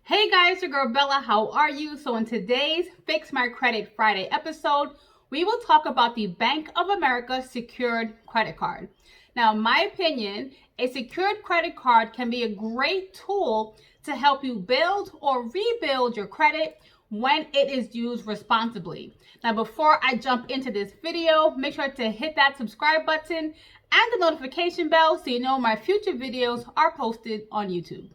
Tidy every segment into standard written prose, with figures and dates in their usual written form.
Hey guys, your girl Bella, how are you? So in today's Fix My Credit Friday episode, we will talk about the Bank of America secured credit card. Now, in my opinion, a secured credit card can be a great tool to help you build or rebuild your credit when it is used responsibly. Now, before I jump into this video, make sure to hit that subscribe button and the notification bell so you know my future videos are posted on YouTube.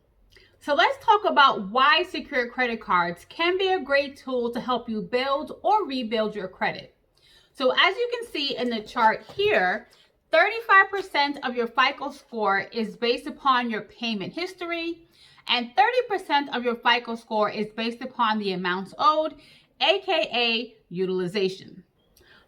So let's talk about why secured credit cards can be a great tool to help you build or rebuild your credit. So as you can see in the chart here, 35% of your FICO score is based upon your payment history, and 30% of your FICO score is based upon the amounts owed, aka utilization.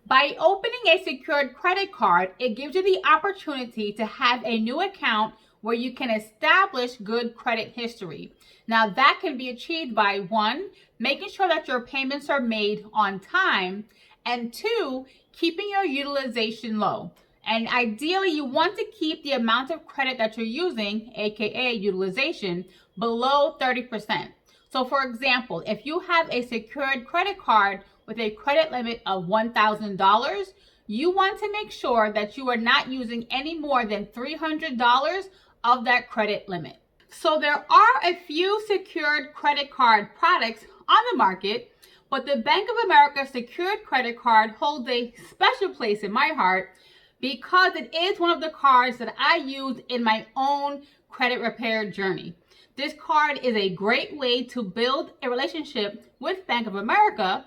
By opening a secured credit card, it gives you the opportunity to have a new account where you can establish good credit history. Now that can be achieved by one, making sure that your payments are made on time, and two, keeping your utilization low. And ideally, you want to keep the amount of credit that you're using, aka utilization, below 30%. So for example, if you have a secured credit card with a credit limit of $1,000, you want to make sure that you are not using any more than $300 of that credit limit. So there are a few secured credit card products on the market, but the Bank of America secured credit card holds a special place in my heart because it is one of the cards that I use in my own credit repair journey. This card is a great way to build a relationship with Bank of America,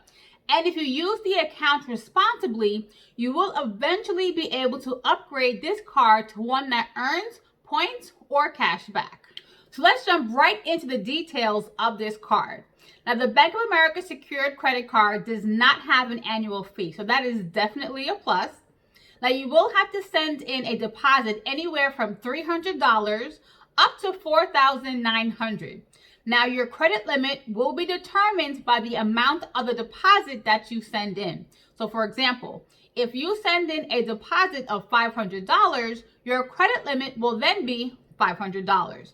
and if you use the account responsibly, you will eventually be able to upgrade this card to one that earns points or cash back. So let's jump right into the details of this card. Now, the Bank of America secured credit card does not have an annual fee, so that is definitely a plus. Now, you will have to send in a deposit anywhere from $300 up to $4,900. Now, your credit limit will be determined by the amount of the deposit that you send in. So, for example, if you send in a deposit of $500, your credit limit will then be $500.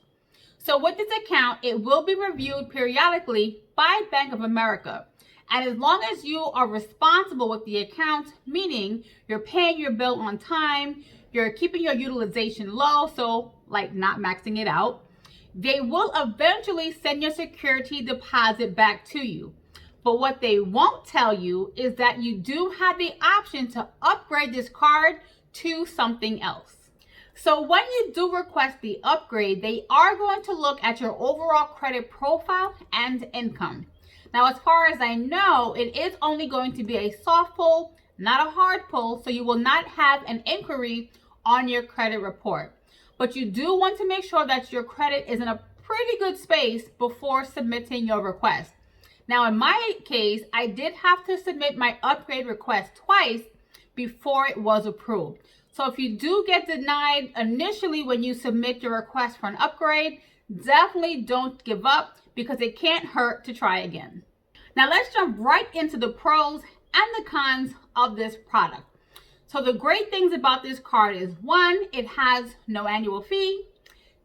So with this account, it will be reviewed periodically by Bank of America. And as long as you are responsible with the account, meaning you're paying your bill on time, you're keeping your utilization low, so like not maxing it out, they will eventually send your security deposit back to you. But what they won't tell you is that you do have the option to upgrade this card to something else. So when you do request the upgrade, they are going to look at your overall credit profile and income. Now, as far as I know, it is only going to be a soft pull, not a hard pull, so you will not have an inquiry on your credit report. But you do want to make sure that your credit is in a pretty good space before submitting your request. Now, in my case, I did have to submit my upgrade request twice before it was approved. So if you do get denied initially when you submit your request for an upgrade, definitely don't give up because it can't hurt to try again. Now let's jump right into the pros and the cons of this product. So the great things about this card is one, it has no annual fee.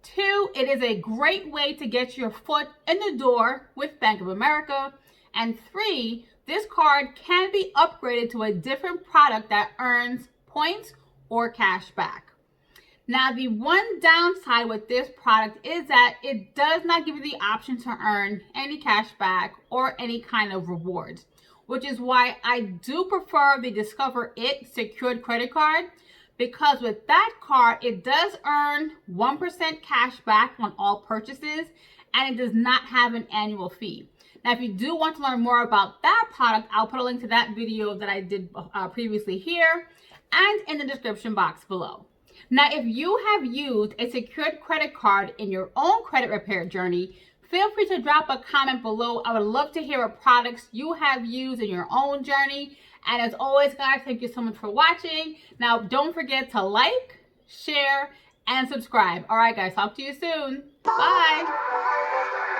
Two, it is a great way to get your foot in the door with Bank of America. And three, this card can be upgraded to a different product that earns points or cash back. Now, the one downside with this product is that it does not give you the option to earn any cash back or any kind of rewards, which is why I do prefer the Discover It secured credit card, because with that card, it does earn 1% cash back on all purchases, and it does not have an annual fee. Now, if you do want to learn more about that product, I'll put a link to that video that I did previously here and in the description box below. Now, if you have used a secured credit card in your own credit repair journey, feel free to drop a comment below. I would love to hear what products you have used in your own journey. And as always, guys, thank you so much for watching. Now, don't forget to like, share, and subscribe. All right, guys, talk to you soon. Bye.